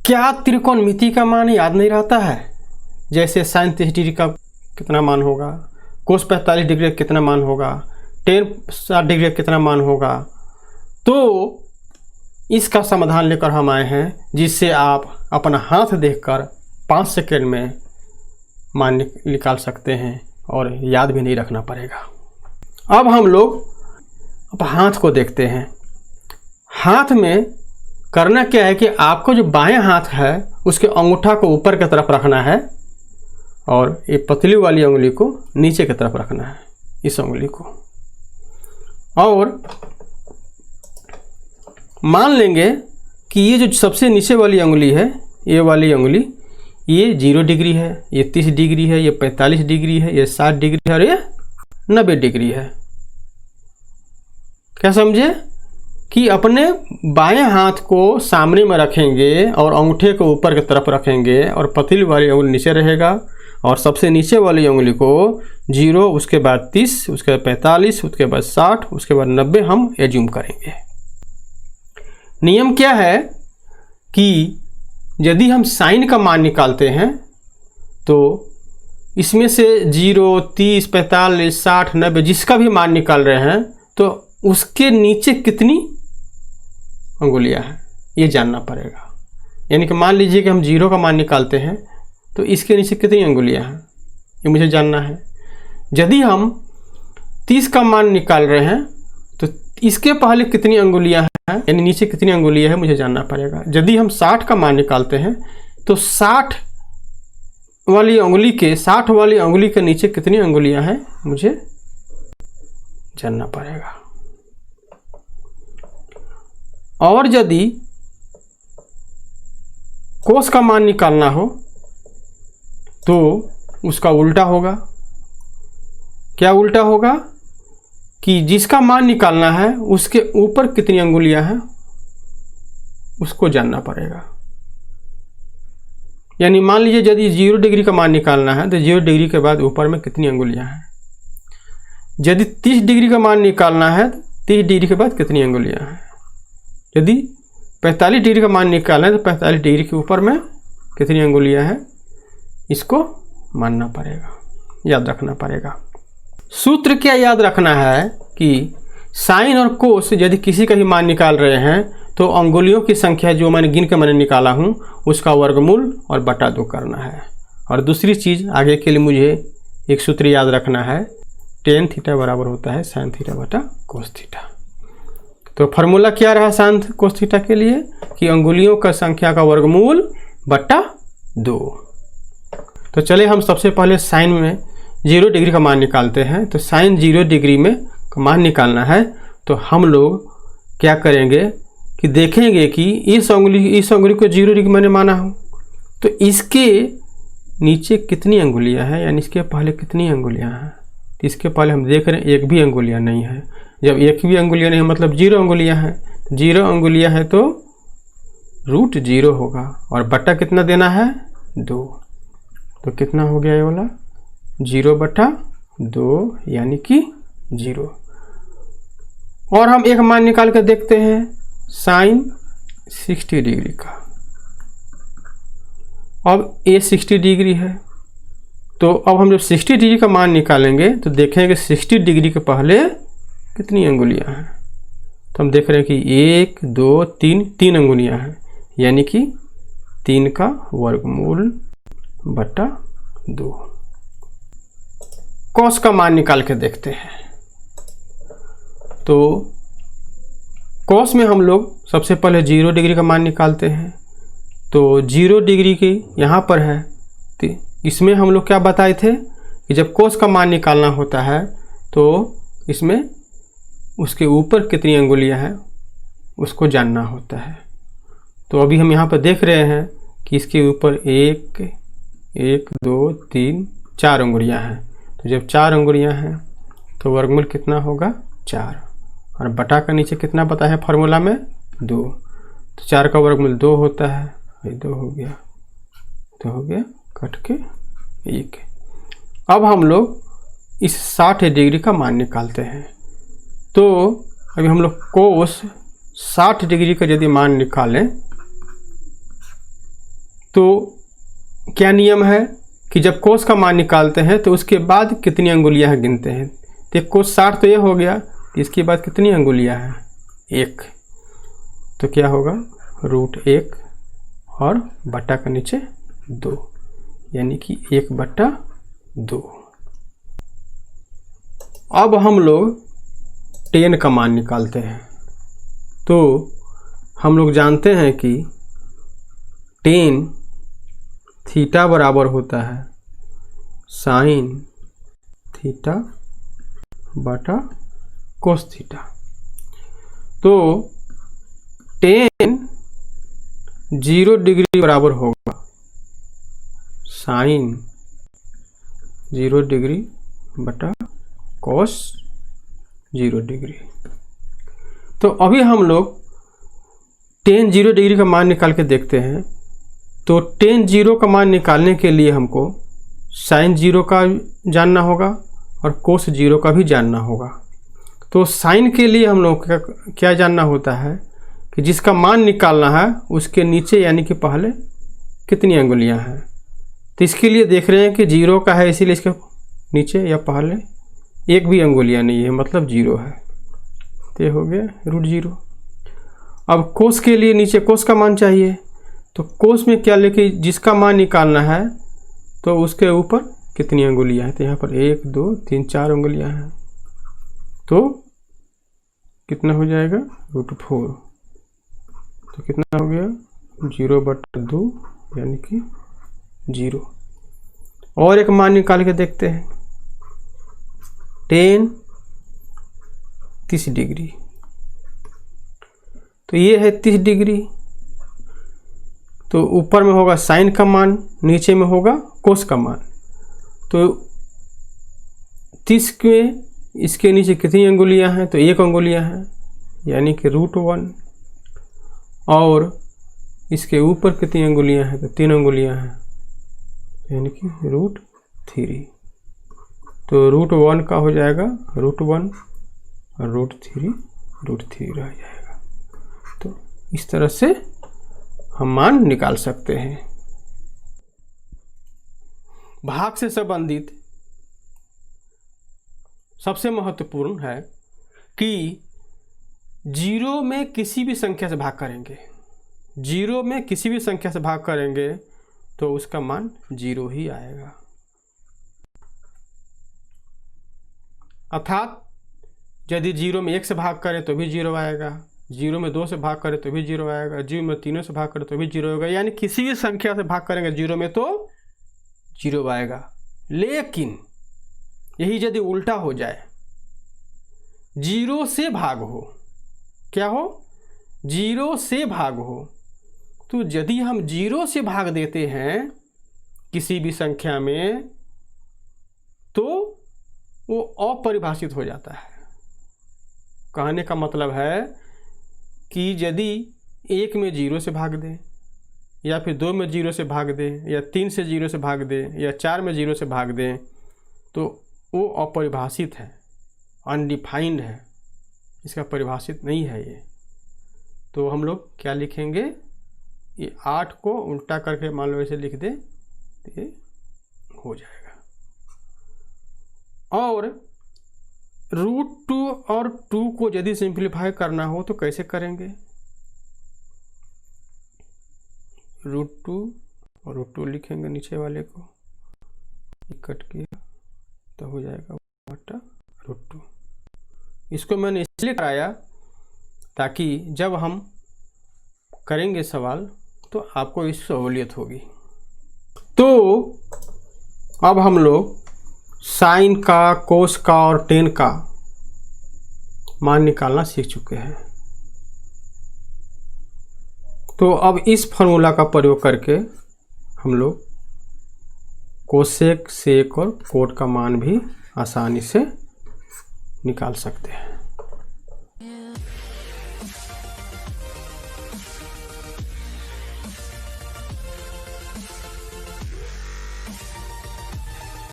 क्या त्रिकोणमिति का मान याद नहीं रहता है? जैसे साइन 30 डिग्री का कितना मान होगा, कोस 45 डिग्री का कितना मान होगा, टेन 60 डिग्री का कितना मान होगा। तो इसका समाधान लेकर हम आए हैं, जिससे आप अपना हाथ देखकर 5 सेकंड में मान निकाल सकते हैं और याद भी नहीं रखना पड़ेगा। अब हम लोग हाथ को देखते हैं। हाथ में करना क्या है कि आपको जो बाएं हाथ है उसके अंगूठा को ऊपर की तरफ रखना है और ये पतली वाली उंगली को नीचे की तरफ रखना है, इस उंगली को। और मान लेंगे कि ये जो सबसे नीचे वाली उंगली है, ये वाली उंगली, ये 0 डिग्री है, ये 30 डिग्री है, ये 45 डिग्री है, ये 60 डिग्री है और ये 90 डिग्री है। क्या समझे कि अपने बाएं हाथ को सामने में रखेंगे और अंगूठे को ऊपर की तरफ रखेंगे और पतली वाली उंगली नीचे रहेगा और सबसे नीचे वाली उंगली को 0, उसके बाद 30, उसके बाद 45, उसके बाद 60, उसके बाद 90 हम एज्यूम करेंगे। नियम क्या है कि यदि हम साइन का मान निकालते हैं तो इसमें से 0, 30, 45, 60, 90 जिसका भी मान निकाल रहे हैं तो उसके नीचे कितनी अंगुलियां हैं ये जानना पड़ेगा। यानी कि मान लीजिए कि हम 0 का मान निकालते हैं तो इसके नीचे कितनी अंगुलियां हैं ये मुझे जानना है। यदि हम 30 का मान निकाल रहे हैं तो इसके पहले कितनी अंगुलियां हैं, यानी नीचे कितनी अंगुलियां हैं मुझे जानना पड़ेगा। यदि हम 60 का मान निकालते हैं तो 60 वाली उंगली के नीचे कितनी अंगुलियां हैं मुझे जानना पड़ेगा। और यदि कोस का मान निकालना हो तो उसका उल्टा होगा। क्या उल्टा होगा कि जिसका मान निकालना है उसके ऊपर कितनी अंगुलियां हैं उसको जानना पड़ेगा। यानी मान लीजिए यदि 0 डिग्री का मान निकालना है तो 0 डिग्री के बाद ऊपर में कितनी अंगुलियां हैं। यदि 30 डिग्री का मान निकालना है तो 30 डिग्री के बाद कितनी अंगुलियां हैं। यदि 45 डिग्री का मान निकालना है तो 45 डिग्री के ऊपर में कितनी अंगुलियां हैं इसको मानना पड़ेगा, याद रखना पड़ेगा। सूत्र क्या याद रखना है कि साइन और कोस यदि किसी का भी मान निकाल रहे हैं तो अंगुलियों की संख्या जो मैंने गिन के मैंने निकाला हूँ उसका वर्गमूल और बटा 2 करना है। और दूसरी चीज़ आगे के लिए मुझे एक सूत्र याद रखना है, tan थीटा बराबर होता है sin थीटा बटा कोस थीटा। तो फार्मूला क्या रहा sin कोस थीटा के लिए कि अंगुलियों का संख्या का वर्गमूल बटा 2। तो चले हम सबसे पहले साइन में 0 डिग्री का मान निकालते हैं। तो साइन 0 डिग्री में मान निकालना है तो हम लोग क्या करेंगे कि देखेंगे कि इस उंगली को 0 डिग्री मैंने माना हो तो इसके नीचे कितनी अंगुलियां हैं, यानी इसके पहले कितनी अंगुलियां हैं। तो इसके पहले हम देख रहे हैं एक भी अंगुलियां नहीं है। जब एक भी अंगुलियां नहीं है मतलब 0 अंगुलियां हैं। 0 अंगुलियां हैं तो √0 होगा और बटा कितना देना है 2। तो कितना हो गया ये वाला 0/2 यानी कि 0। और हम एक मान निकाल कर देखते हैं साइन 60 डिग्री का। अब ये 60 डिग्री है तो अब हम जब 60 डिग्री का मान निकालेंगे तो देखेंगे 60 डिग्री के पहले कितनी अंगुलियां हैं। तो हम देख रहे हैं कि 1, 2, 3 अंगुलियां हैं, यानी कि 3 का वर्गमूल बटा 2। कॉस का मान निकाल के देखते हैं। तो कॉस में हम लोग सबसे पहले 0 डिग्री का मान निकालते हैं। तो 0 डिग्री की यहाँ पर है तो इसमें हम लोग क्या बताए थे कि जब कोस का मान निकालना होता है तो इसमें उसके ऊपर कितनी अंगुलियां हैं उसको जानना होता है। तो अभी हम यहाँ पर देख रहे हैं कि इसके ऊपर 1, 2, 3, 4 अंगुलियां हैं। तो जब 4 अंगुलियां हैं तो वर्गमूल कितना होगा 4 और बटा का नीचे कितना पता है फार्मूला में 2। तो 4 का वर्गमूल 2 होता है, ये 2 हो गया, 2 हो गया, कट के 1। अब हम लोग इस 60 डिग्री का मान निकालते हैं। तो अभी हम लोग कोस 60 डिग्री का यदि मान निकालें तो क्या नियम है कि जब कोस का मान निकालते हैं तो उसके बाद कितनी अंगुलियां हैं गिनते हैं। तो कोस 60 तो ये हो गया, इसके बाद कितनी अंगुलियां हैं 1, तो क्या होगा √1 और बटा के नीचे 2, यानी कि 1/2। अब हम लोग tan का मान निकालते हैं। तो हम लोग जानते हैं कि tan थीटा बराबर होता है sin थीटा बटा cos थीटा। तो tan 0 डिग्री बराबर होगा sin 0 डिग्री बटा cos 0 डिग्री। तो अभी हम लोग tan 0 डिग्री का मान निकाल के देखते हैं। तो tan 0 का मान निकालने के लिए हमको sin 0 का जानना होगा और cos 0 का भी जानना होगा। तो sin के लिए हम लोग क्या जानना होता है कि जिसका मान निकालना है उसके नीचे यानी कि पहले कितनी अंगुलियां हैं। तो इसके लिए देख रहे हैं कि 0 का है, इसीलिए इसके नीचे या पहले एक भी अंगुलियां नहीं है, मतलब 0 है। तो ये हो गया √0। अब cos के लिए नीचे cos का मान चाहिए। तो cos में क्या लेके जिसका मान निकालना है तो उसके ऊपर कितनी अंगुलियां हैं। तो यहाँ पर 1 2 3 4 अंगुलियां हैं। तो कितना हो जाएगा √4। तो कितना हो गया 0/2 यानी कि 0। और एक मान निकाल के देखते हैं tan 30 डिग्री। तो ये है 30 डिग्री। तो ऊपर में होगा sin का मान, नीचे में होगा cos का मान। तो 30 के इसके नीचे कितनी अंगुलियां हैं। तो 1 अंगुलियां हैं यानी कि √1। और इसके ऊपर कितनी अंगुलियां हैं। तो 3 अंगुलियां हैं यानी कि √3। तो √1 का हो जाएगा √1 और √3 रह जाएगा। तो इस तरह से हम मान निकाल सकते हैं। भाग से संबंधित सबसे महत्वपूर्ण है कि 0 में किसी भी संख्या से भाग करेंगे, 0 में किसी भी संख्या से भाग करेंगे तो उसका मान 0 ही आएगा। अर्थात यदि 0 में 1 से भाग करें तो भी 0 आएगा, 0 में 2 से भाग करें तो भी 0 आएगा, 0 में 3 से भाग करें तो भी 0 होगा। यानी किसी भी संख्या से भाग करेंगे 0 में तो 0 आएगा। लेकिन यही यदि उल्टा हो जाए, 0 से भाग हो, क्या हो 0 से भाग हो, तो यदि हम 0 से भाग देते हैं किसी भी संख्या में तो वो अपरिभाषित हो जाता है। कहने का मतलब है कि यदि 1 में 0 से भाग दें या फिर 2 में 0 से भाग दें या 3 से 0 से भाग दें या 4 में 0 से भाग दें तो वो अपरिभाषित है, अनडिफाइंड है, इसका परिभाषित नहीं है ये। तो हम लोग क्या लिखेंगे, ये 8 को उल्टा करके मान लो ऐसे लिख दें तो ये हो जाएगा। और √2 और 2 को यदि सिंप्लीफाई करना हो तो कैसे करेंगे। √2 और √2 लिखेंगे, नीचे वाले को कट किया तो हो जाएगा बटा √2। इसको मैंने इसलिए कराया ताकि जब हम करेंगे सवाल तो आपको इस सहूलियत होगी। तो अब हम लोग साइन का, कोस का और tan का मान निकालना सीख चुके हैं। तो अब इस फॉर्मूला का प्रयोग करके हम लोग कोसेक, सेक और कोट का मान भी आसानी से निकाल सकते हैं।